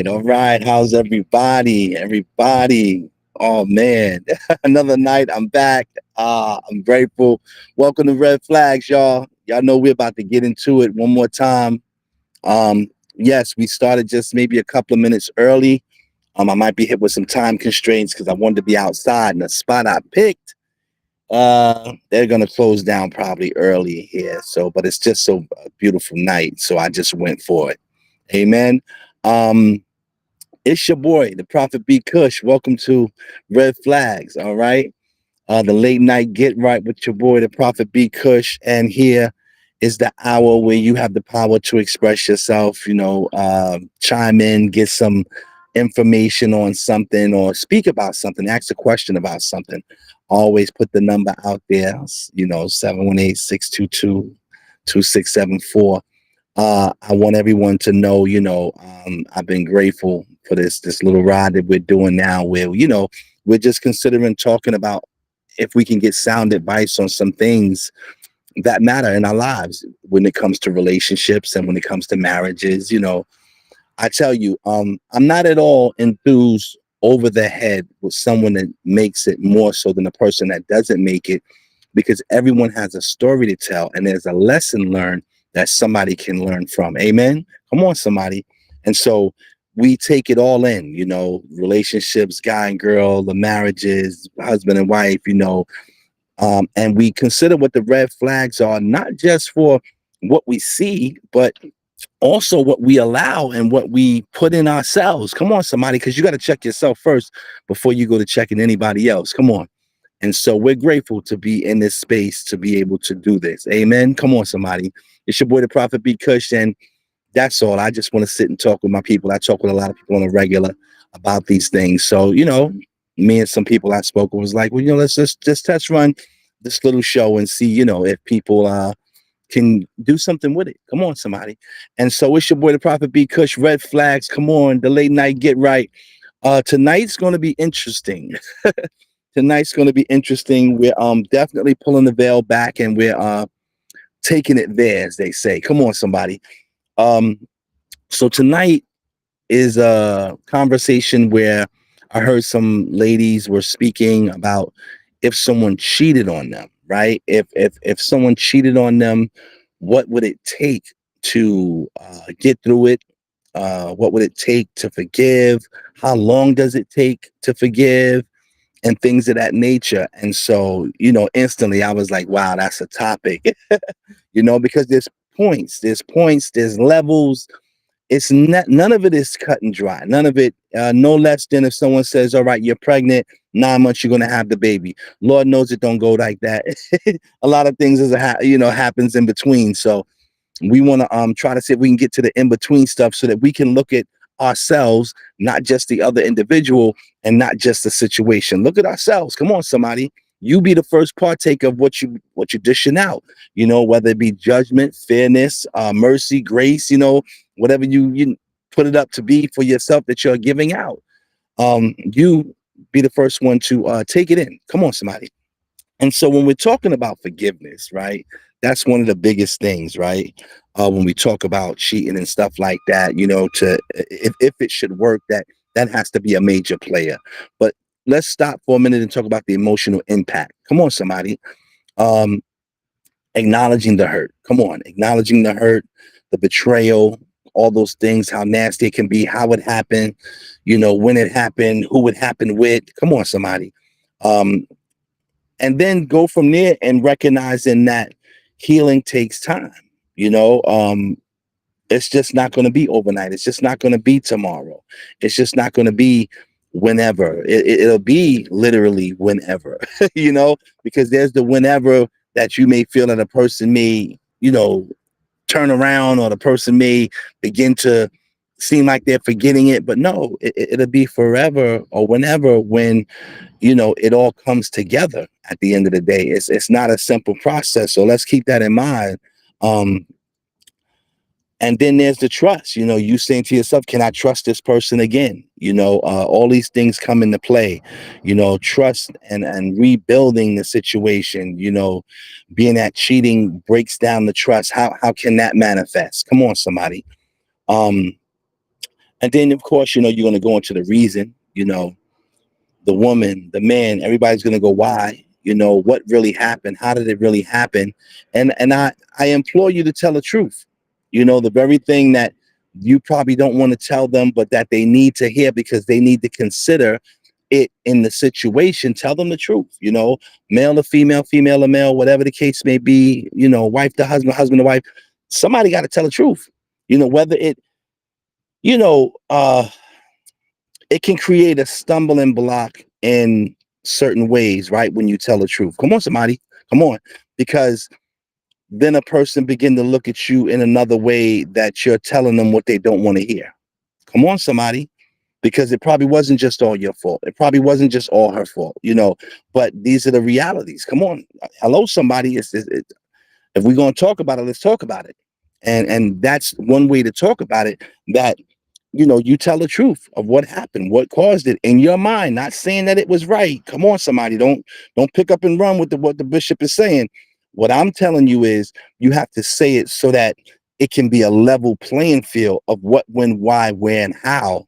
all right. How's everybody? Everybody. Oh man, another night. I'm back. I'm grateful. Welcome to Red Flags, y'all. Y'all know we're about to get into it one more time. Um, yes, we started just maybe a couple of minutes early. I might be hit with some time constraints because I wanted to be outside, and the spot I picked, they're gonna close down probably early here. So, but it's just so beautiful night, so I just went for it. Amen. Um, it's your boy, the Prophet B. Kush. Welcome to Red Flags. All right. The late night get right with your boy, the Prophet B. Kush. And here is the hour where you have the power to express yourself, chime in, get some information on something or speak about something, ask a question about something. Always put the number out there, 718-622-2674. I want everyone to know, I've been grateful for this little ride that we're doing now, where we're just considering talking about if we can get sound advice on some things that matter in our lives when it comes to relationships and when it comes to marriages. I tell you, I'm not at all enthused over the head with someone that makes it more so than a person that doesn't make it, because everyone has a story to tell and there's a lesson learned that somebody can learn from. Amen. Come on, somebody. And so we take it all in, relationships, guy and girl, the marriages, husband and wife, and we consider what the red flags are, not just for what we see, but also what we allow and what we put in ourselves. Come on, somebody, because you got to check yourself first before you go to checking anybody else. Come on. And so we're grateful to be in this space to be able to do this. Amen. Come on, somebody. It's your boy, the Prophet B. Kush, and that's all. I just want to sit and talk with my people. I talk with a lot of people on a regular about these things. So, me and some people I spoke with was like, well, let's just test run this little show and see, if people can do something with it. Come on, somebody. And so it's your boy, the Prophet B. Kush. Red Flags. Come on, the late night get right. Tonight's going to be interesting. Tonight's going to be interesting. We're definitely pulling the veil back and we're taking it there, as they say. Come on, somebody. Um, so tonight is a conversation where I heard some ladies were speaking about if someone cheated on them, right? If someone cheated on them, what would it take to get through it? What would it take to forgive? How long does it take to forgive? And things of that nature. And so, instantly I was like, wow, that's a topic, because there's points, there's levels. It's not, none of it is cut and dry. None of it, no less than if someone says, all right, you're pregnant, 9 months, you're going to have the baby. Lord knows it don't go like that. A lot of things happens in between. So we want to try to see if we can get to the in between stuff so that we can look at ourselves, not just the other individual and not just the situation. Look at ourselves. Come on, somebody. You be the first partaker of what you're dishing out, whether it be judgment, fairness, mercy, grace, whatever you put it up to be for yourself that you're giving out. You be the first one to take it in. Come on, somebody. And so when we're talking about forgiveness, right, that's one of the biggest things, right? When we talk about cheating and stuff like that, if it should work, that has to be a major player. But let's stop for a minute and talk about the emotional impact. Come on, somebody. Um, Acknowledging the hurt. Come on, acknowledging the hurt, the betrayal, all those things, how nasty it can be, how it happened, when it happened, who it happened with. Come on, somebody. Um, and then go from there and recognizing that healing takes time. you know um it's just not going to be overnight. It's just not going to be tomorrow. It's just not going to be whenever. It'll be literally whenever. Because there's the whenever that you may feel that a person may turn around, or the person may begin to seem like they're forgetting it, but no, it'll be forever or whenever, when it all comes together at the end of the day. It's not a simple process, so let's keep that in mind. And then there's the trust. You saying to yourself, can I trust this person again? All these things come into play. Trust and rebuilding the situation. Being that cheating breaks down the trust. How can that manifest? Come on, somebody. um And then, of course, you're going to go into the reason, the woman, the man, everybody's going to go, why? What really happened? How did it really happen? And I implore you to tell the truth. The very thing that you probably don't want to tell them, but that they need to hear because they need to consider it in the situation. Tell them the truth, male to female, female to male, whatever the case may be, wife to husband, husband to wife. Somebody got to tell the truth, whether you know, uh, it can create a stumbling block in certain ways, right? When you tell the truth. Come on, somebody. Come on. Because then a person begin to look at you in another way that you're telling them what they don't want to hear. Come on, somebody. Because it probably wasn't just all your fault. It probably wasn't just all her fault, but these are the realities. Come on. Hello, somebody. If we're going to talk about it, let's talk about it. And that's one way to talk about it, that you tell the truth of what happened, what caused it in your mind, not saying that it was right. Come on, somebody. Don't pick up and run with what the bishop is saying. What I'm telling you is you have to say it so that it can be a level playing field of what, when, why, where, and how.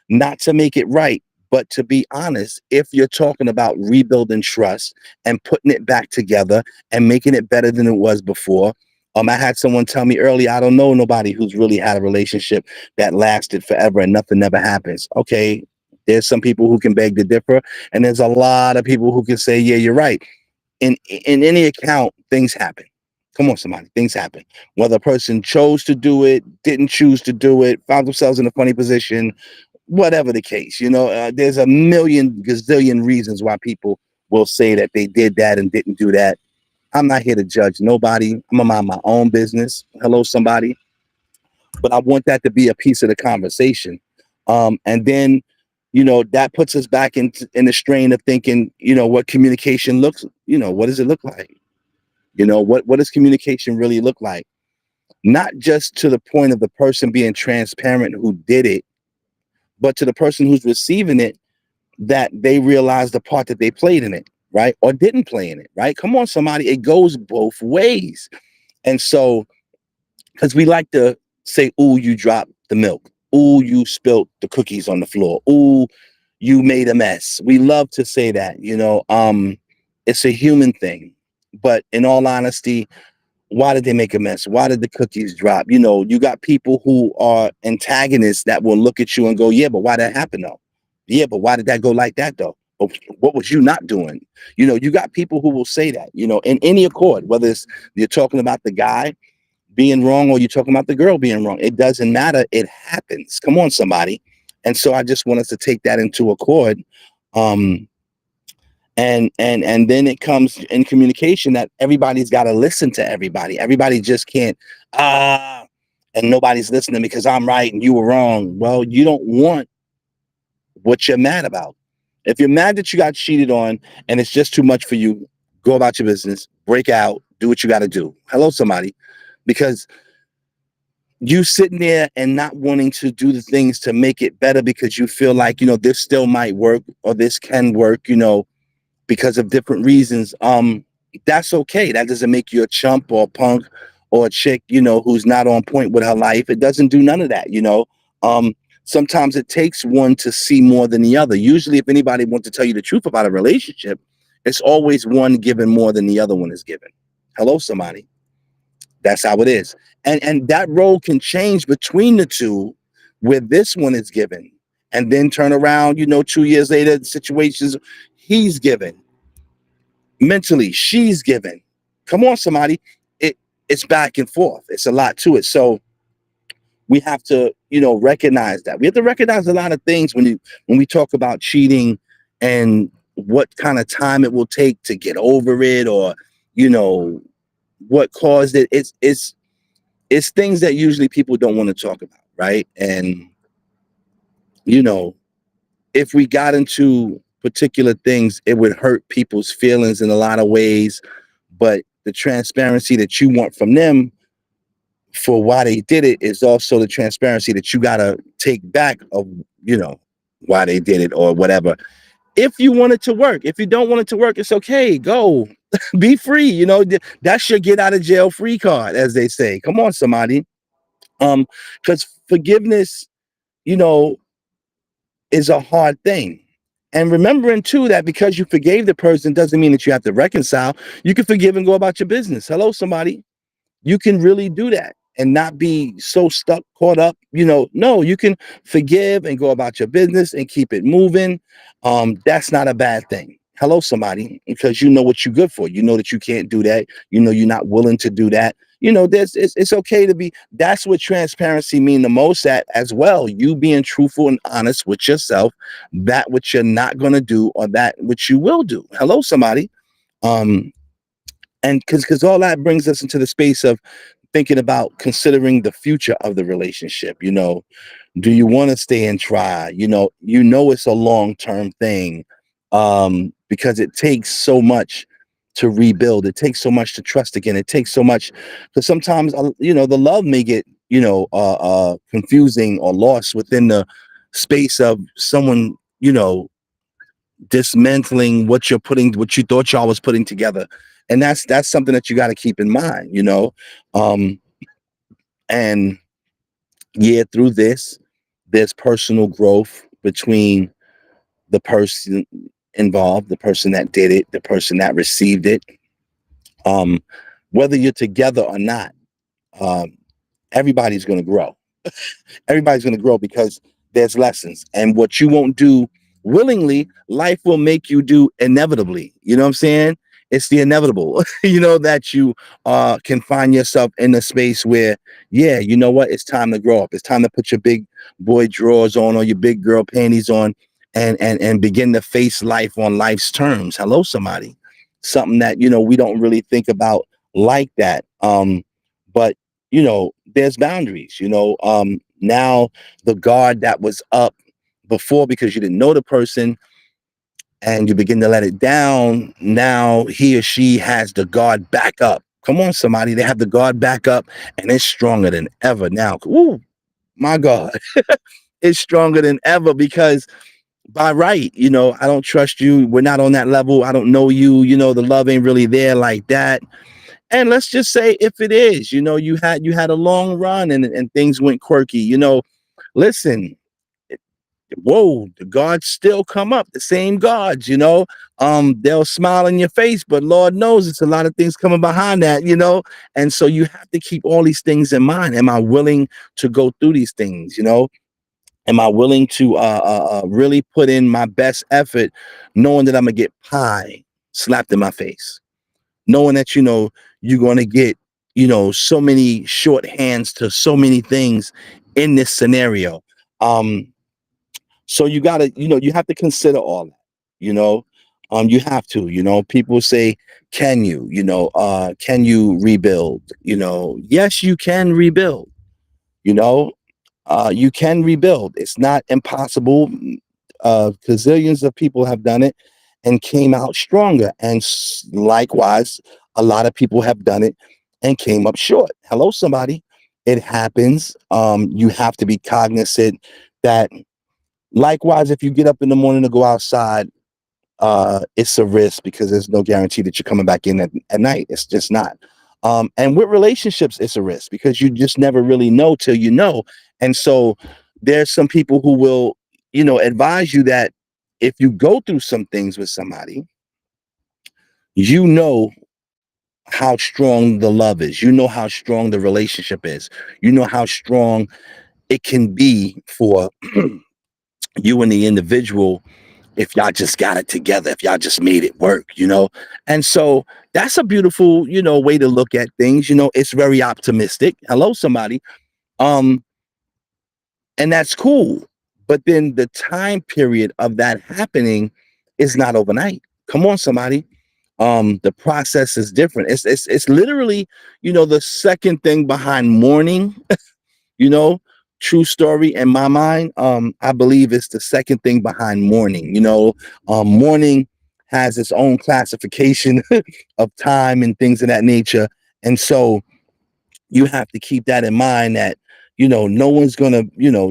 Not to make it right, but to be honest. If you're talking about rebuilding trust and putting it back together and making it better than it was before. I had someone tell me earlier, I don't know nobody who's really had a relationship that lasted forever and nothing never happens. Okay, there's some people who can beg to differ, and there's a lot of people who can say, yeah, you're right. In any account, things happen. Come on, somebody, things happen. Whether a person chose to do it, didn't choose to do it, found themselves in a funny position, whatever the case, there's a million gazillion reasons why people will say that they did that and didn't do that. I'm not here to judge nobody. I'm gonna mind my own business. Hello, somebody. But I want that to be a piece of the conversation. And then, that puts us back in the strain of thinking, what communication looks, what does it look like? What does communication really look like? Not just to the point of the person being transparent who did it, but to the person who's receiving it, that they realize the part that they played in it, right? Or didn't play in it, right? Come on, somebody. It goes both ways. And so, because we like to say, "Ooh, you dropped the milk. Ooh, you spilt the cookies on the floor. Ooh, you made a mess." We love to say that, it's a human thing. But in all honesty, why did they make a mess? Why did the cookies drop? You got people who are antagonists that will look at you and go, "Yeah, but why that happened though? Yeah, but why did that go like that though? What was you not doing?" You got people who will say that, in any accord, whether it's you're talking about the guy being wrong or you're talking about the girl being wrong. It doesn't matter. It happens. Come on, somebody. And so I just want us to take that into accord. Um, and then it comes in communication that everybody's got to listen to everybody. Everybody just can't and nobody's listening because I'm right and you were wrong. Well, you don't want what you're mad about. If you're mad that you got cheated on and it's just too much for you, go about your business, break out, do what you got to do. Hello, somebody. Because you sitting there and not wanting to do the things to make it better because you feel like, this still might work or this can work, because of different reasons. That's okay. That doesn't make you a chump or a punk or a chick, who's not on point with her life. It doesn't do none of that, um sometimes it takes one to see more than the other. Usually if anybody wants to tell you the truth about a relationship, it's always one given more than the other one is given. Hello, somebody. That's how it is. And that role can change between the two, where this one is given and then turn around, 2 years later, the situations he's given mentally, she's given. Come on, somebody. It's back and forth. It's a lot to it. So we have to, recognize that. We have to recognize a lot of things when we talk about cheating and what kind of time it will take to get over it, or, what caused it. It's things that usually people don't want to talk about, right? And you know, if we got into particular things, it would hurt people's feelings in a lot of ways. But the transparency that you want from them for why they did it is also the transparency that you gotta take back of, you know, why they did it or whatever. If you want it to work, if you don't want it to work, it's okay. Go be free. That's your get out of jail free card, as they say. Come on, somebody. Because forgiveness you know, is a hard thing. And remembering too that because you forgave the person doesn't mean that you have to reconcile. You can forgive and go about your business. Hello, somebody. You can really do that and not be so stuck, caught up. No, you can forgive and go about your business and keep it moving. That's not a bad thing. Hello, somebody, because you know what you're good for. You know that you can't do that. You know you're not willing to do that. It's okay to be. That's what transparency mean the most at as well. You being truthful and honest with yourself, that which you're not gonna do or that which you will do. Hello, somebody. Um, and because all that brings us into the space of thinking about considering the future of the relationship. Do you want to stay and try? It's a long-term thing, because it takes so much to rebuild. It takes so much to trust again. It takes so much because sometimes the love may get confusing or lost within the space of someone dismantling what you thought y'all was putting together. And that's something that you got to keep in mind. um and yeah, through this, there's personal growth between the person involved, the person that did it, the person that received it. um Whether you're together or not, um everybody's going to grow. Everybody's going to grow because there's lessons, and what you won't do willingly, life will make you do inevitably. You know what I'm saying? It's the inevitable. That you can find yourself in a space where, yeah, you know what, it's time to grow up. It's time to put your big boy drawers on or your big girl panties on, and begin to face life on life's terms. Hello, somebody. Something that we don't really think about like that. But there's boundaries. Now the guard that was up before because you didn't know the person and you begin to let it down, now he or she has the guard back up. Come on, somebody. They have the guard back up and it's stronger than ever now. Ooh, my God. It's stronger than ever because by right, I don't trust you. We're not on that level. I don't know you. The love ain't really there like that. And let's just say if it is, you had a long run and things went quirky. Listen, whoa, the gods still come up, the same gods. They'll smile in your face, but Lord knows it's a lot of things coming behind that. And so you have to keep all these things in mind. Am I willing to go through these things? Am I willing to really put in my best effort, knowing that I'm gonna get pie slapped in my face, knowing that you're gonna get so many short hands to so many things in this scenario. So you gotta, you have to consider all that, you know. You have to, people say, can you rebuild? Yes, you can rebuild, you know, you can rebuild. It's not impossible. Gazillions of people have done it and came out stronger. And likewise, a lot of people have done it and came up short. Hello, somebody. It happens. You have to be cognizant that likewise, if you get up in the morning to go outside, it's a risk because there's no guarantee that you're coming back in at night. It's just not. And with relationships, it's a risk because you just never really know till you know. And so there's some people who will, advise you that if you go through some things with somebody, you know how strong the love is. You know how strong the relationship is. You know how strong it can be for you and the individual if y'all just got it together, if y'all just made it work. And so that's a beautiful, way to look at things. It's very optimistic. Hello, somebody. Um, and that's cool. But then the time period of that happening is not overnight. Come on, somebody. The process is different. It's literally, the second thing behind mourning. you know True story in my mind. I believe it's the second thing behind mourning. Mourning has its own classification of time and things of that nature. And so you have to keep that in mind that no one's gonna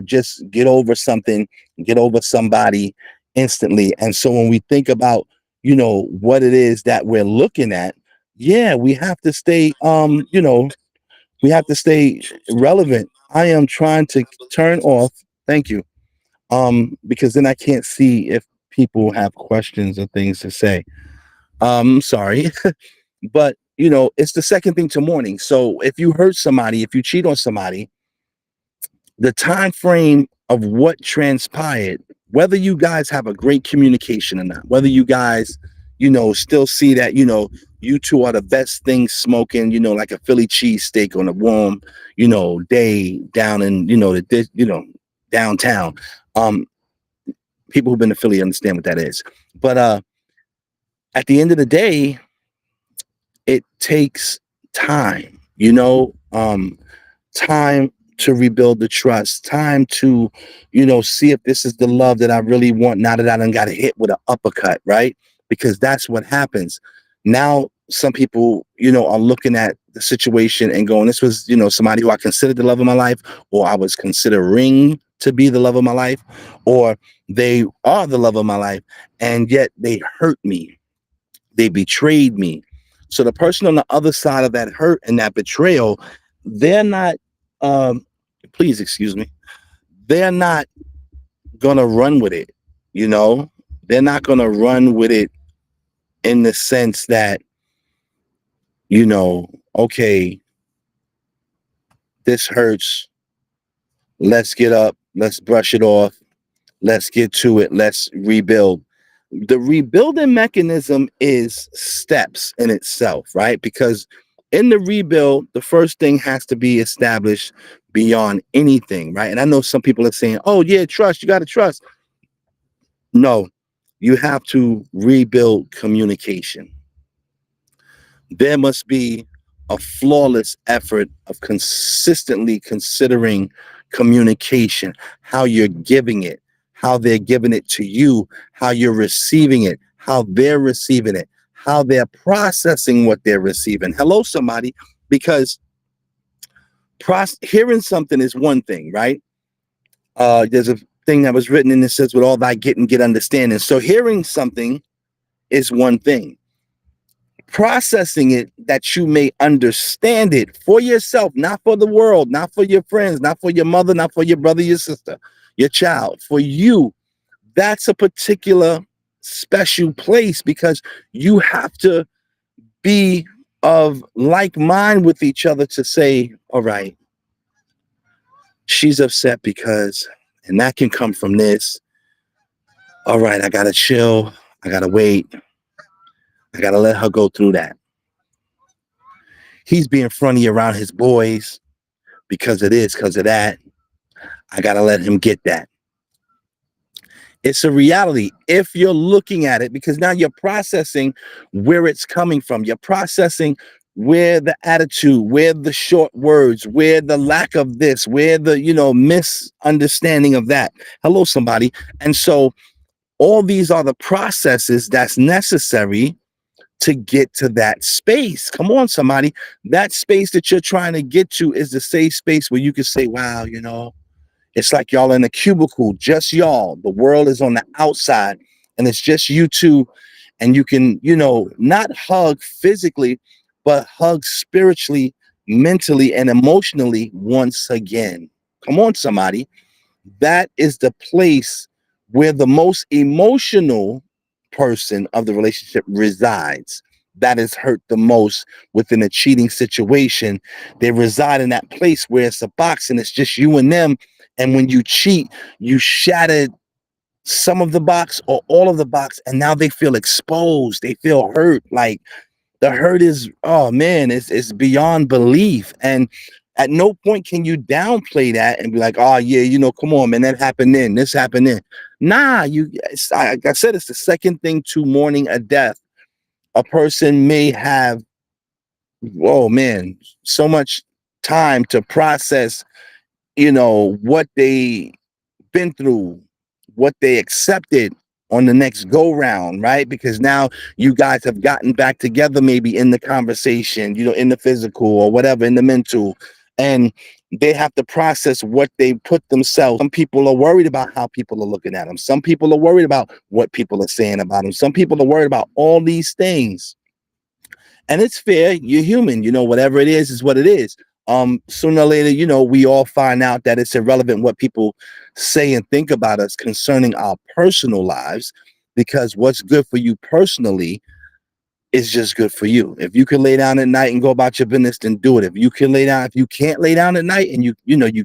just get over something, get over somebody instantly. And so when we think about what it is that we're looking at, yeah, we have to stay relevant. I am trying to turn off Thank you. Because then I can't see if people have questions or things to say. Sorry. But it's the second thing to morning. So if you hurt somebody, if you cheat on somebody, the time frame of what transpired, whether you guys have a great communication or not, whether you guys, still see that, you two are the best things smoking, like a Philly cheesesteak on a warm, day down in, downtown. Um, People who've been to Philly understand what that is. But at the end of the day, it takes time, time to rebuild the trust, time to, see if this is the love that I really want now that I done got hit with an uppercut, right? Because that's what happens. Now, some people, are looking at the situation and going, this was, somebody who I considered the love of my life, or I was considering to be the love of my life, or they are the love of my life, and yet they hurt me. They betrayed me. So the person on the other side of that hurt and that betrayal, they're not, um, please excuse me, they're not gonna run with it, you know? They're not gonna run with it in the sense that, okay, this hurts. Let's get up, let's brush it off, let's get to it, let's rebuild. The rebuilding mechanism is steps in itself, right? Because in the rebuild, the first thing has to be established beyond anything, right? And I know some people are saying, oh, yeah, trust, you got to trust. No, you have to rebuild communication. There must be a flawless effort of consistently considering communication, how you're giving it, how they're giving it to you, how you're receiving it, how they're receiving it, how they're processing what they're receiving. Hello, somebody, because hearing something is one thing, right? There's a thing that was written and it says, with all thy getting, get understanding. So hearing something is one thing. Processing it that you may understand it for yourself, not for the world, not for your friends, not for your mother, not for your brother, your sister, your child, for you. That's a particular special place because you have to be of like mind with each other to say, all right, she's upset because, and that can come from this. All right, I gotta chill. I gotta wait. I gotta let her go through that. He's being funny around his boys because of this, because of that. I gotta let him get that. It's a reality if you're looking at it, because now you're processing where it's coming from. You're processing where the attitude, where the short words, where the lack of this, where the, misunderstanding of that. Hello, somebody. And so all these are the processes that's necessary to get to that space. Come on, somebody. That space that you're trying to get to is the safe space where you can say, wow, it's like y'all in a cubicle, just y'all. The world is on the outside and it's just you two. And you can, not hug physically, but hug spiritually, mentally, and emotionally once again. Come on, somebody. That is the place where the most emotional person of the relationship resides. That is hurt the most within a cheating situation. They reside in that place where it's a box and it's just you and them. And when you cheat, you shattered some of the box or all of the box, and now they feel exposed. They feel hurt. Like the hurt is, oh man, it's beyond belief. And at no point can you downplay that and be like, oh yeah, come on, man, that happened then, this happened then. Nah, like I said, it's the second thing to mourning a death. A person may have, oh man, so much time to process, what they been through, what they accepted on the next go round, right? Because now you guys have gotten back together, maybe in the conversation, in the physical or whatever, in the mental, and they have to process what they put themselves. Some people are worried about how people are looking at them. Some people are worried about what people are saying about them. Some people are worried about all these things. And it's fair. You're human. Whatever it is what it is. sooner or later, we all find out that it's irrelevant what people say and think about us concerning our personal lives, because what's good for you personally is just good for you. If you can lay down at night and go about your business, then do it. If you can't lay down at night and you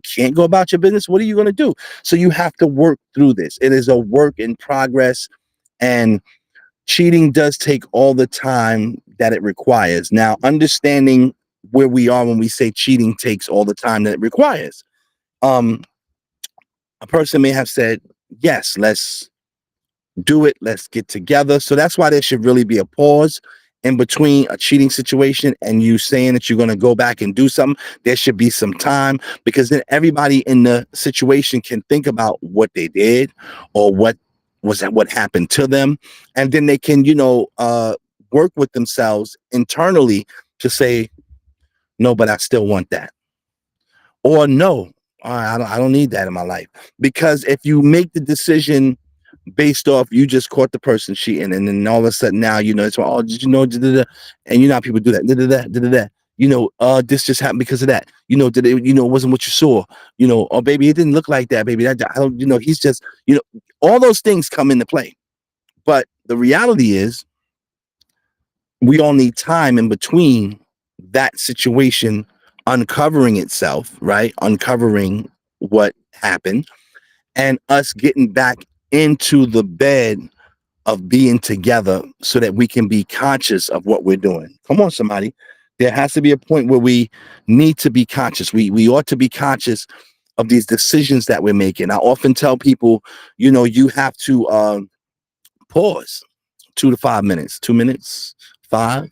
can't go about your business, what are you going to do? So you have to work through this. It is a work in progress, and cheating does take all the time that it requires. Now, understanding where we are when we say cheating takes all the time that it requires. Um, a person may have said, yes, let's do it, let's get together. So that's why there should really be a pause in between a cheating situation and you saying that you're going to go back and do something. There should be some time, because then everybody in the situation can think about what they did or what happened to them, and then they can work with themselves internally to say, no, but I still want that, or no, I don't need that in my life. Because if you make the decision based off you just caught the person cheating, and then all of a sudden now it's, oh, did you know, da-da-da, and how people do that, da-da-da, da-da-da. This just happened because of that. Did it, it wasn't what you saw. Oh baby, it didn't look like that, baby. That, I don't, he's just, all those things come into play. But the reality is, we all need time in between that situation uncovering itself, right? Uncovering what happened, and us getting back into the bed of being together so that we can be conscious of what we're doing. Come on, somebody. There has to be a point where we need to be conscious. We ought to be conscious of these decisions that we're making. I often tell people, you have to pause 2 to 5 minutes, 2 minutes, five.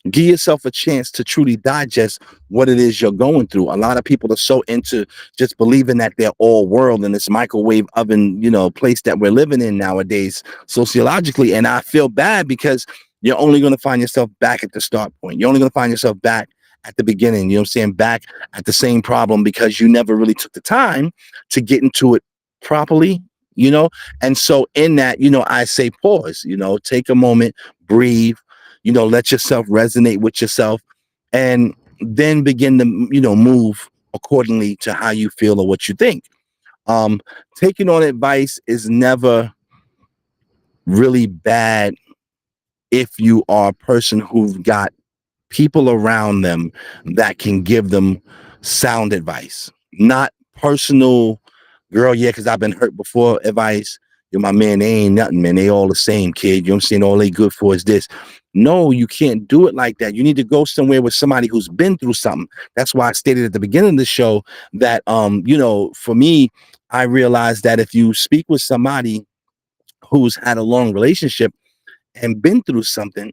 Give yourself a chance to truly digest what it is you're going through. A lot of people are so into just believing that they're all world in this microwave oven, place that we're living in nowadays sociologically. And I feel bad, because you're only going to find yourself back at the start point. You're only going to find yourself back at the beginning, back at the same problem, because you never really took the time to get into it properly, And so in that, I say pause, take a moment, breathe, let yourself resonate with yourself, and then begin to, move accordingly to how you feel or what you think. Um, Taking on advice is never really bad if you are a person who's got people around them that can give them sound advice, not personal, girl, yeah, because I've been hurt before advice. You're my man, they ain't nothing, man. They all the same, kid. You know what I'm saying? All they good for is this. No, you can't do it like that. You need to go somewhere with somebody who's been through something. That's why I stated at the beginning of the show that for me, I realized that if you speak with somebody who's had a long relationship and been through something,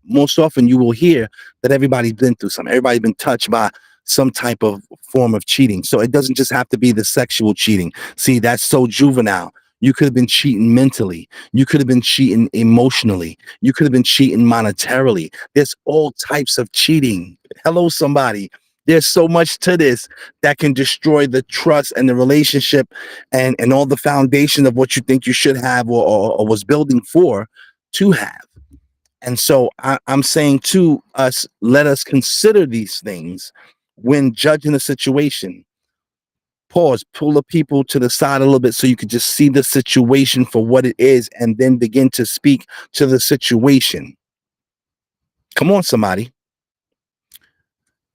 most often you will hear that everybody's been through something. Everybody's been touched by some type of form of cheating. So it doesn't just have to be the sexual cheating. See, that's so juvenile. You could have been cheating mentally. You could have been cheating emotionally. You could have been cheating monetarily. There's all types of cheating. Hello, somebody. There's so much to this that can destroy the trust and the relationship, and all the foundation of what you think you should have, or was building for to have. And so I'm saying to us, let us consider these things when judging a situation. Pause, pull the people to the side a little bit so you can just see the situation for what it is, and then begin to speak to the situation. Come on, somebody.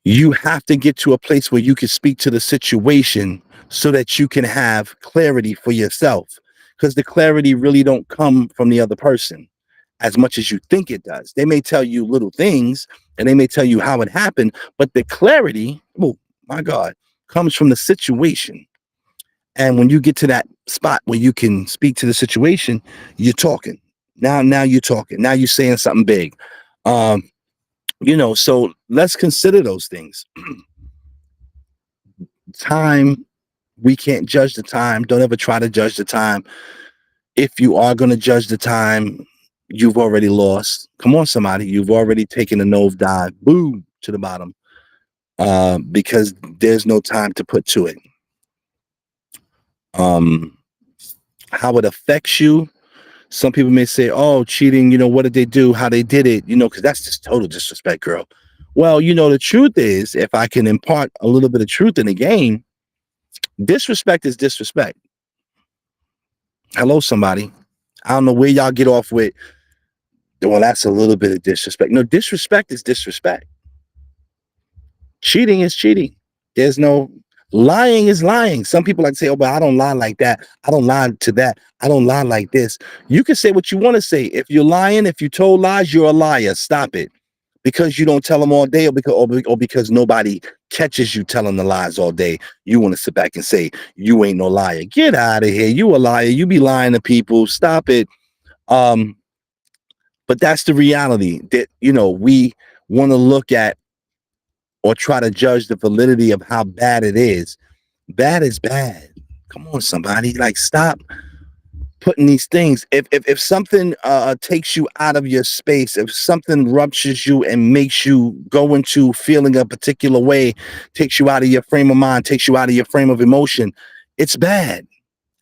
You have to get to a place where you can speak to the situation so that you can have clarity for yourself, because the clarity really don't come from the other person as much as you think it does. They may tell you little things and they may tell you how it happened, but the clarity, oh my God, comes from the situation. And when you get to that spot where you can speak to the situation, you're talking. Now you're talking. Now you're saying something big. So let's consider those things. Time, we can't judge the time. Don't ever try to judge the time. If you are going to judge the time, you've already lost. Come on, somebody. You've already taken a nosedive, boom, to the bottom, because there's no time to put to it. How it affects you. Some people may say, oh, cheating, what did they do? How they did it? Because that's just total disrespect, girl. Well, the truth is, if I can impart a little bit of truth in the game, disrespect is disrespect. Hello, somebody. I don't know where y'all get off with, well, that's a little bit of disrespect. No, disrespect is disrespect. Cheating is cheating. There's no lying is lying. Some people like to say, oh, but I don't lie like that. I don't lie to that. I don't lie like this. You can say what you want to say. If you're lying, if you told lies, you're a liar. Stop it. Because you don't tell them all day, or because nobody catches you telling the lies all day, you want to sit back and say you ain't no liar. Get out of here. You a liar. You be lying to people. Stop it. Um, but that's the reality that we want to look at or try to judge the validity of how bad it is. Bad is bad. Come on, somebody. Like, stop putting these things. If something takes you out of your space, if something ruptures you and makes you go into feeling a particular way, takes you out of your frame of mind, takes you out of your frame of emotion, it's bad.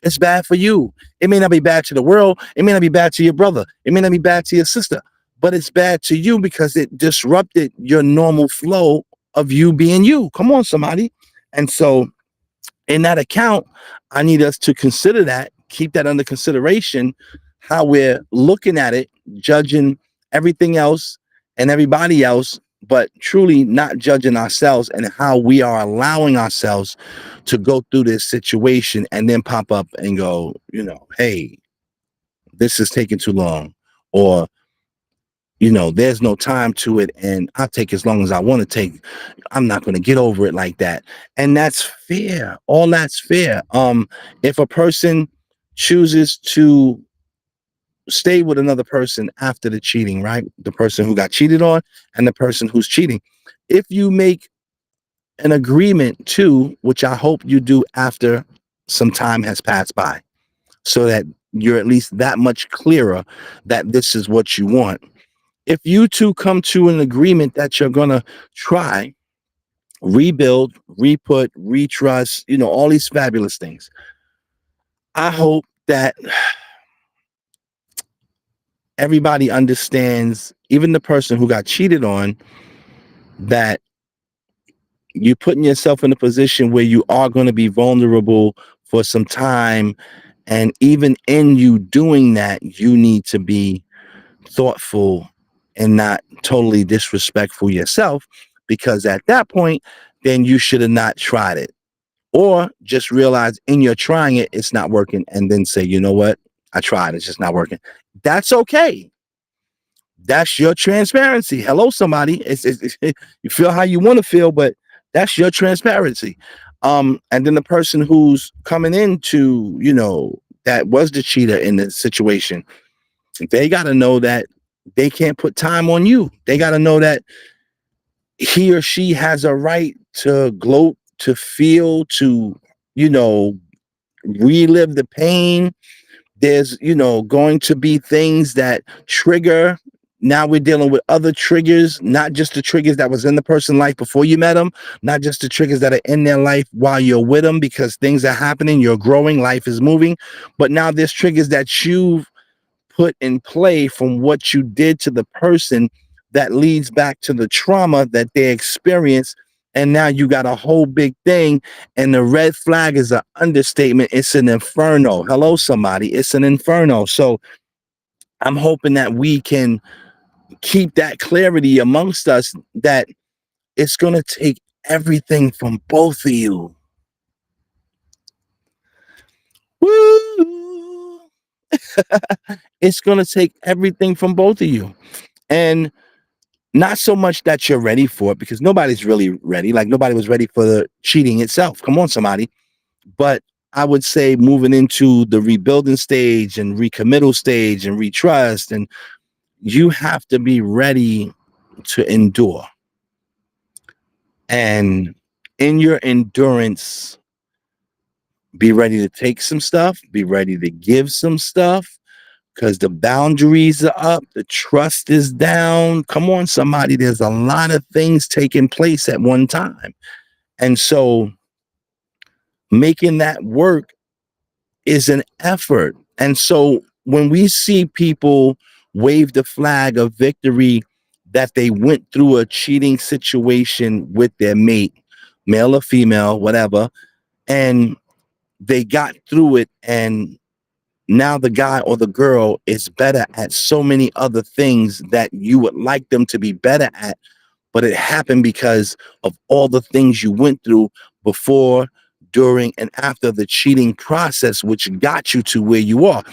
It's bad for you. It may not be bad to the world. It may not be bad to your brother. It may not be bad to your sister, but it's bad to you because it disrupted your normal flow of you being you. Come on, somebody. And so, in that account, I need us to consider that, keep that under consideration, how we're looking at it, judging everything else and everybody else, but truly not judging ourselves and how we are allowing ourselves to go through this situation and then pop up and go, hey, this is taking too long, or there's no time to it and I'll take as long as I want to take. I'm not going to get over it like that. And that's fair. All that's fair. If a person chooses to stay with another person after the cheating, right? The person who got cheated on and the person who's cheating. If you make an agreement too, which I hope you do after some time has passed by, so that you're at least that much clearer that this is what you want. If you two come to an agreement that you're going to try, rebuild, re-put, retrust, all these fabulous things, I hope that everybody understands, even the person who got cheated on, that you're putting yourself in a position where you are going to be vulnerable for some time. And even in you doing that, you need to be thoughtful and not totally disrespectful yourself, because at that point, then you should have not tried it, or just realize in your trying it, it's not working, and then say, you know what, I tried, it's just not working. That's okay. That's your transparency. Hello, somebody. You feel how you want to feel, but that's your transparency. And then the person who's coming into, that was the cheater in the situation, they got to know that they can't put time on you. They got to know that he or she has a right to gloat, to feel, to, relive the pain. There's, going to be things that trigger. Now we're dealing with other triggers, not just the triggers that was in the person's life before you met them, not just the triggers that are in their life while you're with them, because things are happening, you're growing, life is moving. But now there's triggers that you've put in play from what you did to the person that leads back to the trauma that they experienced. And now you got a whole big thing. And the red flag is an understatement. It's an inferno. Hello, somebody. It's an inferno. So I'm hoping that we can keep that clarity amongst us, that it's going to take everything from both of you. Woo! It's going to take everything from both of you. And not so much that you're ready for it, because nobody's really ready. Like, nobody was ready for the cheating itself. Come on, somebody. But I would say moving into the rebuilding stage and recommittal stage and retrust, and you have to be ready to endure. And in your endurance, be ready to take some stuff, be ready to give some stuff, because the boundaries are up, the trust is down. Come on, somebody. There's a lot of things taking place at one time. And so making that work is an effort. And so when we see people wave the flag of victory that they went through a cheating situation with their mate, male or female, whatever, and they got through it, and now the guy or the girl is better at so many other things that you would like them to be better at, but it happened because of all the things you went through before, during, and after the cheating process, which got you to where you are.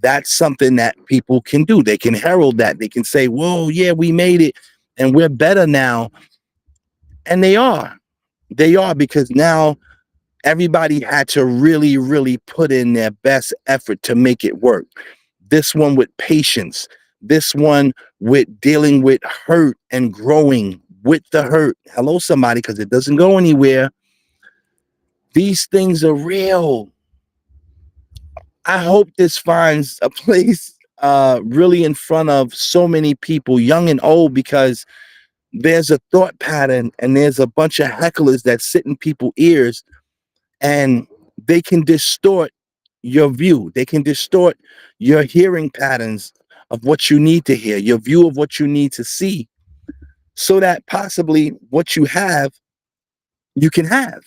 That's something that people can do. They can herald that. They can say, whoa, yeah, we made it and we're better now. And they are. They are, because now everybody had to really, really put in their best effort to make it work. This one with patience, this one with dealing with hurt and growing with the hurt. Hello, somebody, because it doesn't go anywhere. These things are real. I hope this finds a place really in front of so many people, young and old, because there's a thought pattern and there's a bunch of hecklers that sit in people's ears, and they can distort your view. They can distort your hearing patterns of what you need to hear, your view of what you need to see, so that possibly what you have, you can have.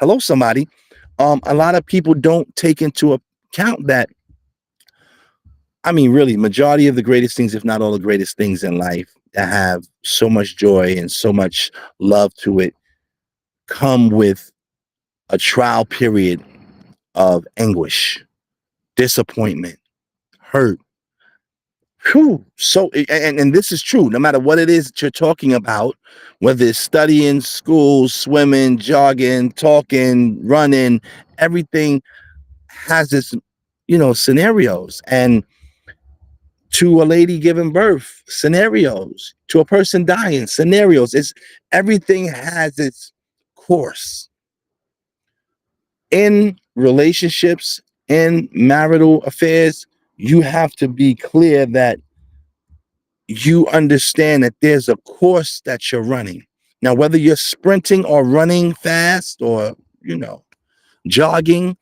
Hello, somebody. A lot of people don't take into account that, I mean, really, majority of the greatest things, if not all the greatest things in life that have so much joy and so much love to it, come with a trial period of anguish, disappointment, hurt. Whew. So, and this is true, no matter what it is that you're talking about, whether it's studying, school, swimming, jogging, talking, running, everything has its, scenarios. And to a lady giving birth, scenarios, to a person dying, scenarios. It's everything has its course. In relationships, in marital affairs, you have to be clear that you understand that there's a course that you're running. Now, whether you're sprinting or running fast or, jogging,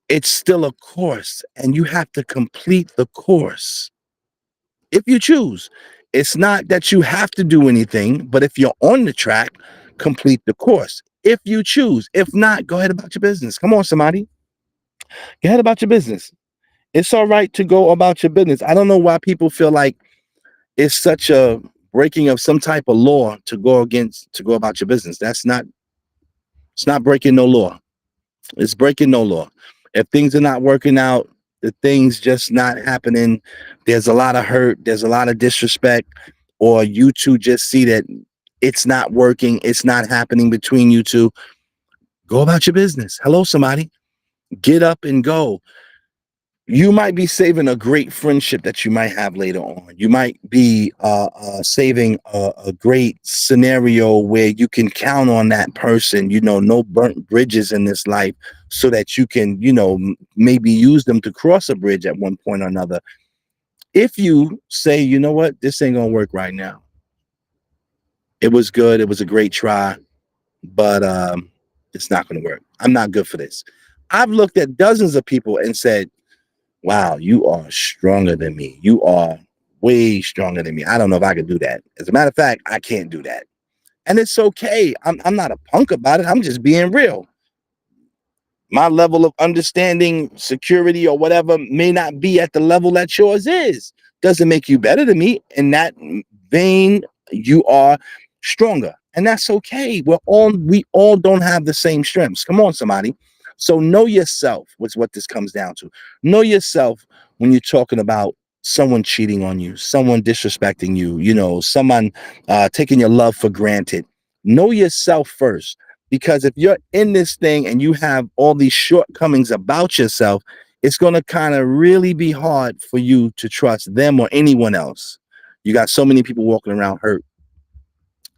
it's still a course, and you have to complete the course if you choose. It's not that you have to do anything, but if you're on the track, complete the course if you choose. If not, go ahead about your business. Come on, somebody. Go ahead about your business. It's all right to go about your business. I don't know why people feel like it's such a breaking of some type of law to go about your business. It's not breaking no law. It's breaking no law. If things are not working out, the things just not happening, there's a lot of hurt, there's a lot of disrespect, or you two just see that it's not working, it's not happening between you two, go about your business. Hello, somebody. Get up and go. You might be saving a great friendship that you might have later on. You might be saving a great scenario where you can count on that person, no burnt bridges in this life, so that you can, maybe use them to cross a bridge at one point or another. If you say, you know what, this ain't gonna work right now. It was good. It was a great try, but it's not gonna work. I'm not good for this. I've looked at dozens of people and said, wow, you are stronger than me. You are way stronger than me. I don't know if I could do that. As a matter of fact, I can't do that. And it's okay. I'm not a punk about it. I'm just being real. My level of understanding, security, or whatever may not be at the level that yours is. Doesn't make you better than me. In that vein, you are stronger. And that's okay. We all don't have the same strengths. Come on, somebody. So know yourself was what this comes down to. Know yourself when you're talking about someone cheating on you, someone disrespecting you, someone taking your love for granted. Know yourself first. Because if you're in this thing and you have all these shortcomings about yourself, it's going to kind of really be hard for you to trust them or anyone else. You got so many people walking around hurt.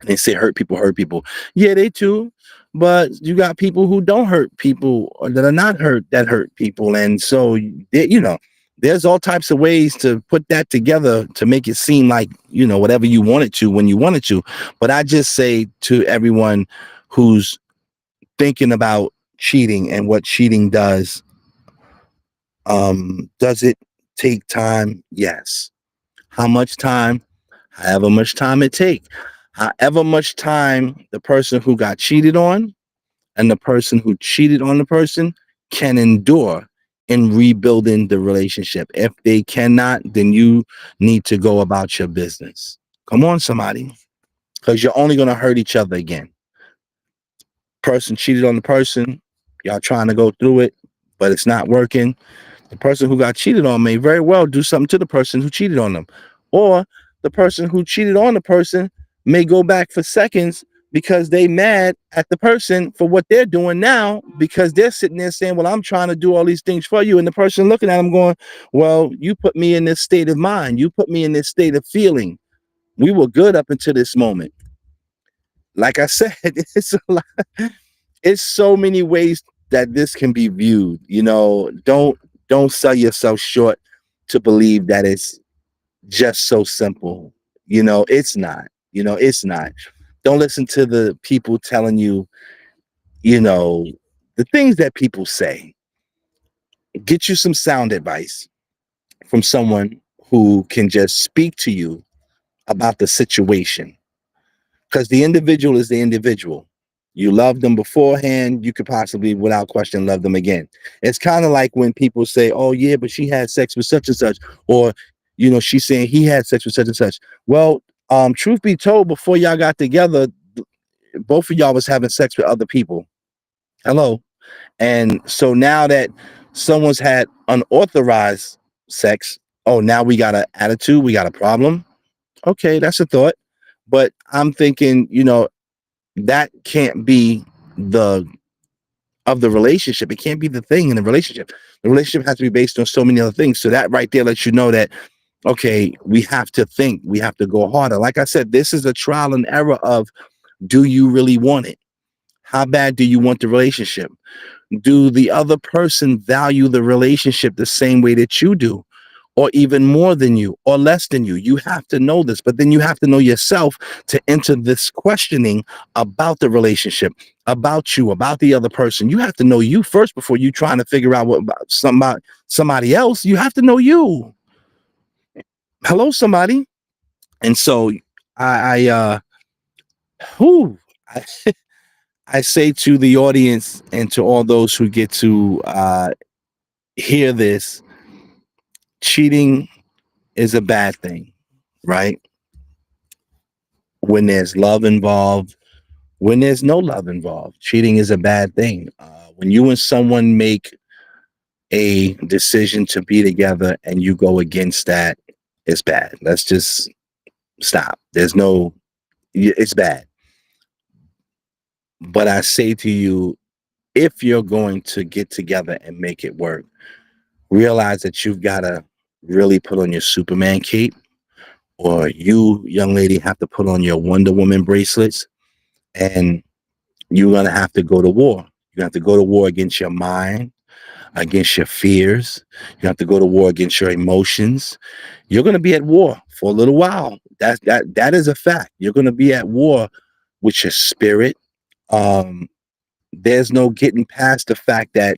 They say hurt people hurt people. Yeah, they too. But you got people who don't hurt people, or that are not hurt, that hurt people. And so, there's all types of ways to put that together to make it seem like, whatever you want it to when you want it to. But I just say to everyone who's thinking about cheating and what cheating does it take time? Yes. How much time? however much time it take, however much time the person who got cheated on and the person who cheated on the person can endure in rebuilding the relationship. If they cannot, then you need to go about your business. Come on, somebody, because you're only going to hurt each other again. Person cheated on the person, y'all trying to go through it, but it's not working. The person who got cheated on may very well do something to the person who cheated on them. Or the person who cheated on the person may go back for seconds because they mad at the person for what they're doing now, because they're sitting there saying, well, I'm trying to do all these things for you. And the person looking at them going, well, you put me in this state of mind. You put me in this state of feeling. We were good up until this moment. Like I said, it's a lot, it's so many ways that this can be viewed. Don't sell yourself short to believe that it's just so simple. It's not. It's not. Don't listen to the people telling you, you know, the things that people say. Get you some sound advice from someone who can just speak to you about the situation, because the individual is the individual. You loved them beforehand, you could possibly, without question, love them again. It's kind of like when people say, oh, yeah, but she had sex with such and such, or, she's saying he had sex with such and such. Well, truth be told, before y'all got together, both of y'all was having sex with other people. Hello. And so now that someone's had unauthorized sex, oh, now we got an attitude, we got a problem. Okay, that's a thought. But I'm thinking, that can't be the of the relationship. It can't be the thing in the relationship. The relationship has to be based on so many other things. So that right there lets you know that, okay, we have to think, we have to go harder. Like I said, this is a trial and error of, do you really want it? How bad do you want the relationship? Do the other person value the relationship the same way that you do, or even more than you, or less than you? You have to know this, but then you have to know yourself to enter this questioning about the relationship, about you, about the other person. You have to know you first before you trying to figure out what about somebody else. You have to know you. Hello, somebody. And so I whew, I, I say to the audience and to all those who get to hear this, cheating is a bad thing, right? When there's love involved, when there's no love involved, cheating is a bad thing. When you and someone make a decision to be together and you go against that, it's bad. Let's just stop. It's bad. But I say to you, if you're going to get together and make it work, realize that you've got to really put on your Superman cape, or you, young lady, have to put on your Wonder Woman bracelets, and you're going to have to go to war. You have to go to war against your mind, against your fears. You have to go to war against your emotions. You're going to be at war for a little while. That is a fact. You're going to be at war with your spirit. Um, there's no getting past the fact that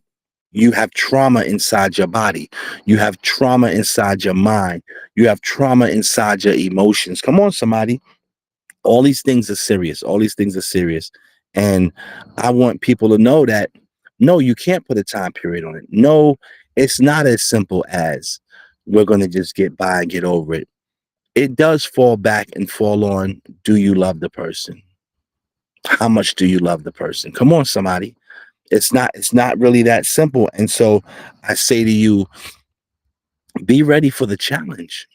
you have trauma inside your body. You have trauma inside your mind. You have trauma inside your emotions. Come on, somebody. All these things are serious. All these things are serious. And I want people to know that, no, you can't put a time period on it. No, it's not as simple as we're going to just get by and get over it. It does fall back and fall on, do you love the person? How much do you love the person? Come on, somebody. It's not really that simple. And so I say to you, be ready for the challenge.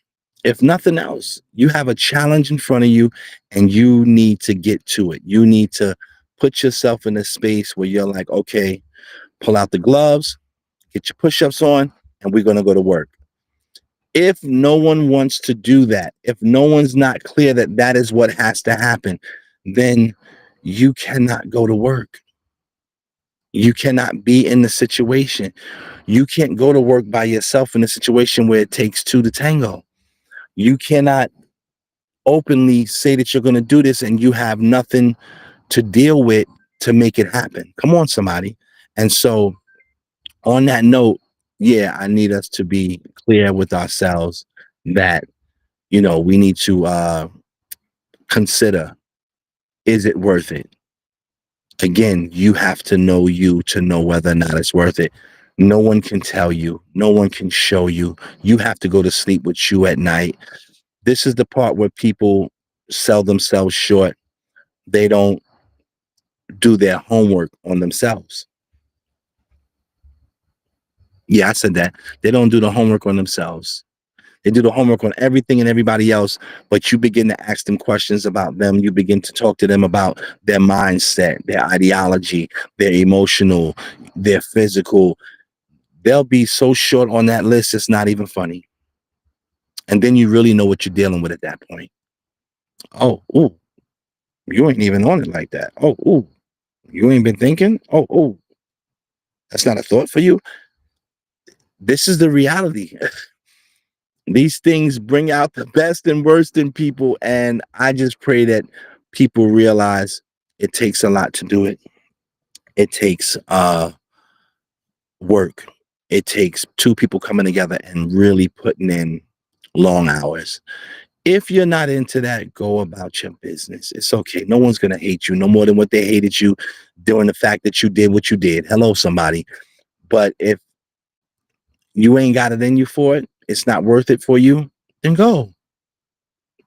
If nothing else, you have a challenge in front of you and you need to get to it. You need to put yourself in a space where you're like, okay, pull out the gloves, get your push-ups on, and we're going to go to work. If no one wants to do that, if no one's not clear that that is what has to happen, then you cannot go to work. You cannot be in the situation. You can't go to work by yourself in a situation where it takes two to tango. You cannot openly say that you're going to do this and you have nothing to deal with to make it happen. Come on, somebody. And so, on that note, yeah, I need us to be clear with ourselves that, we need to consider, is it worth it? Again, you have to know you to know whether or not it's worth it. No one can tell you, no one can show you. You have to go to sleep with you at night. This is the part where people sell themselves short. They don't do their homework on themselves. Yeah, I said that. They don't do the homework on themselves. They do the homework on everything and everybody else, but you begin to ask them questions about them. You begin to talk to them about their mindset, their ideology, their emotional, their physical. They'll be so short on that list, it's not even funny. And then you really know what you're dealing with at that point. Oh, ooh, you ain't even on it like that. Oh, ooh, you ain't been thinking. Oh, ooh, that's not a thought for you. This is the reality. These things bring out the best and worst in people. And I just pray that people realize it takes a lot to do it. It takes work. It takes two people coming together and really putting in long hours. If you're not into that, go about your business. It's okay. No one's going to hate you no more than what they hated you during the fact that you did what you did. Hello, somebody. But if you ain't got it in you for it, it's not worth it for you, then go.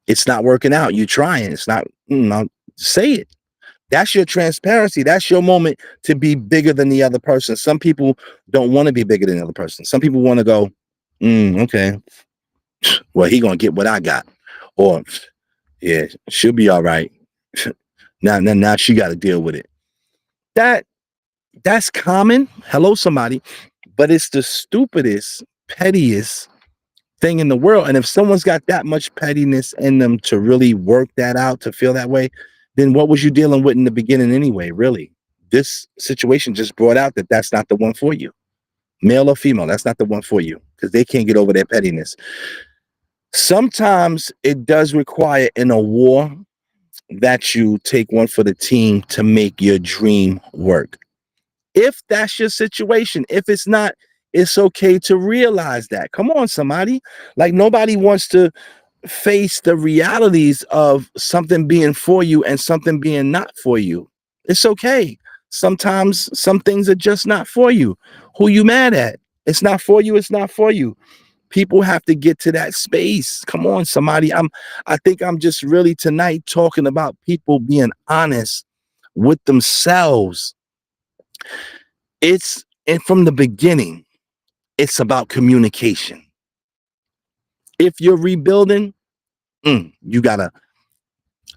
It's not working out. You trying. It's not. Say it. That's your transparency. That's your moment to be bigger than the other person. Some people don't want to be bigger than the other person. Some people want to go, okay, well, he gonna get what I got, or yeah, she'll be all right. Now she got to deal with it. That that's common. Hello, somebody, but it's the stupidest, pettiest thing in the world. And if someone's got that much pettiness in them to really work that out, to feel that way, then what was you dealing with in the beginning anyway? Really, this situation just brought out that that's not the one for you, male or female. That's not the one for you because they can't get over their pettiness. Sometimes it does require in a war that you take one for the team to make your dream work. If that's your situation, if it's not, it's okay to realize that. Come on, somebody. Like nobody wants to face the realities of something being for you and something being not for you. It's okay. Sometimes some things are just not for you. Who you mad at? It's not for you. It's not for you. People have to get to that space. Come on, somebody. I think I'm just really tonight talking about people being honest with themselves. And from the beginning, it's about communication. If you're rebuilding, you gotta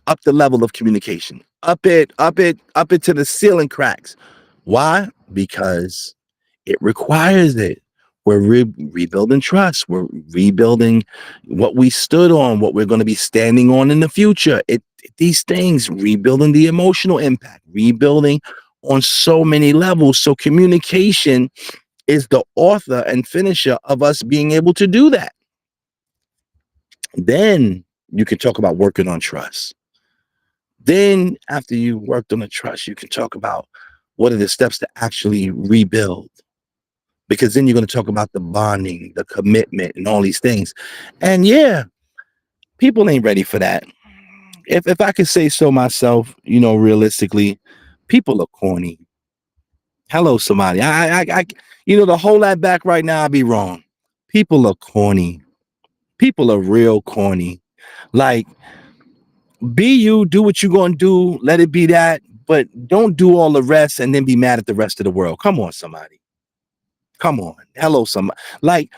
up the level of communication. Up it to the ceiling cracks. Why? Because it requires it. We're rebuilding trust. We're rebuilding what we stood on, what we're going to be standing on in the future. These things, rebuilding the emotional impact, rebuilding on so many levels. So communication is the author and finisher of us being able to do that. Then you can talk about working on trust. Then after you worked on the trust, you can talk about what are the steps to actually rebuild. Because then you're going to talk about the bonding, the commitment, and all these things. And yeah, people ain't ready for that. If I could say so myself, realistically, people are corny. Hello, somebody. To hold that back right now, I'd be wrong. People are corny. People are real corny. Like, be you, do what you're going to do, let it be that, but don't do all the rest and then be mad at the rest of the world. Come on, somebody. Come on. Hello, somebody. Like,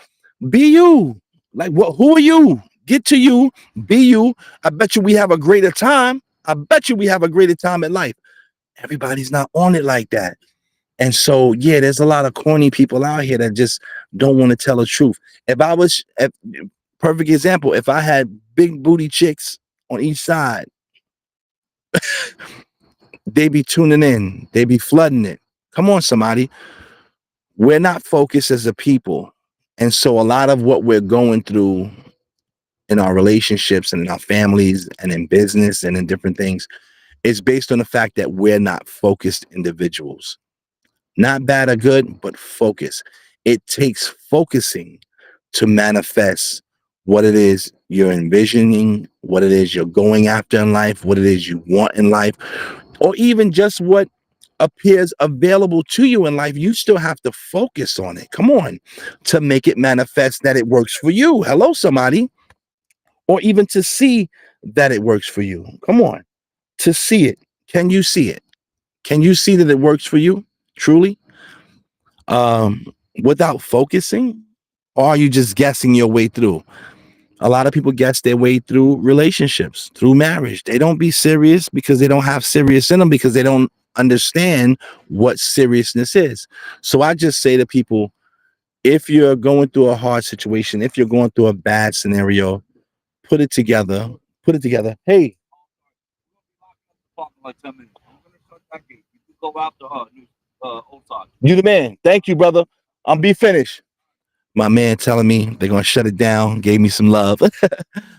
be you. Like, what? Who are you? Get to you. Be you. I bet you we have a greater time. I bet you we have a greater time in life. Everybody's not on it like that. And so, yeah, there's a lot of corny people out here that just don't want to tell the truth. Perfect example, if I had big booty chicks on each side, they be tuning in, they be flooding it. Come on, somebody. We're not focused as a people. And so a lot of what we're going through in our relationships and in our families and in business and in different things is based on the fact that we're not focused individuals. Not bad or good, but focus. It takes focusing to manifest what it is you're envisioning, what it is you're going after in life, what it is you want in life, or even just what appears available to you in life, you still have to focus on it. Come on, to make it manifest that it works for you. Hello, somebody. Or even to see that it works for you. Come on, to see it. Can you see it? Can you see that it works for you truly? Um, Without focusing? Or are you just guessing your way through? A lot of people guess their way through relationships, through marriage. They don't be serious because they don't have serious in them, because they don't understand what seriousness is. So I just say to people, if you're going through a hard situation, if you're going through a bad scenario, put it together. Put it together. Hey, you the man. Thank you, brother. I'm be finished. My man telling me they're gonna shut it down, gave me some love.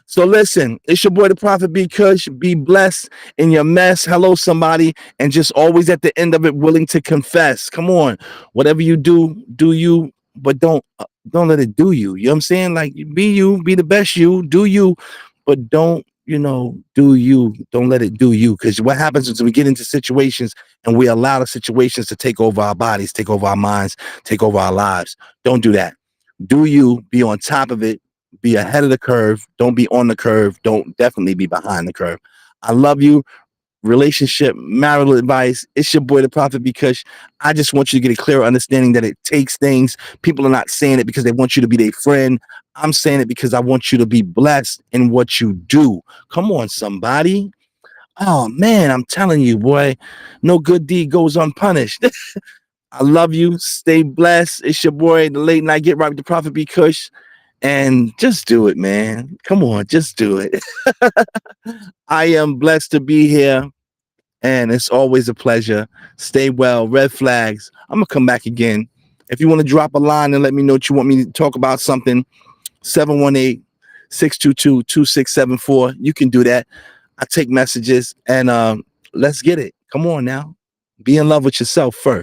So listen, it's your boy the Prophet B Kush. Be blessed in your mess. Hello, somebody, and just always at the end of it, willing to confess. Come on, whatever you do you, but don't let it do you. You know what I'm saying? Like, be you, be the best you, do you, but don't, do you. Don't let it do you. Because what happens is we get into situations and we allow the situations to take over our bodies, take over our minds, take over our lives. Don't do that. Do you, be on top of it, be ahead of the curve. Don't be on the curve. Don't definitely be behind the curve. I love you. Relationship, marital advice. It's your boy, the Prophet, because I just want you to get a clearer understanding that it takes things. People are not saying it because they want you to be their friend. I'm saying it because I want you to be blessed in what you do. Come on, somebody. Oh, man, I'm telling you, boy, no good deed goes unpunished. I love you. Stay blessed. It's your boy, the late night get right with the Prophet B Kush. And just do it, man. Come on, just do it. I am blessed to be here, and it's always a pleasure. Stay well. Red flags. I'm gonna come back again. If you want to drop a line and let me know what you want me to talk about something, 718-622-2674. You can do that. I take messages, and let's get it. Come on now. Be in love with yourself first.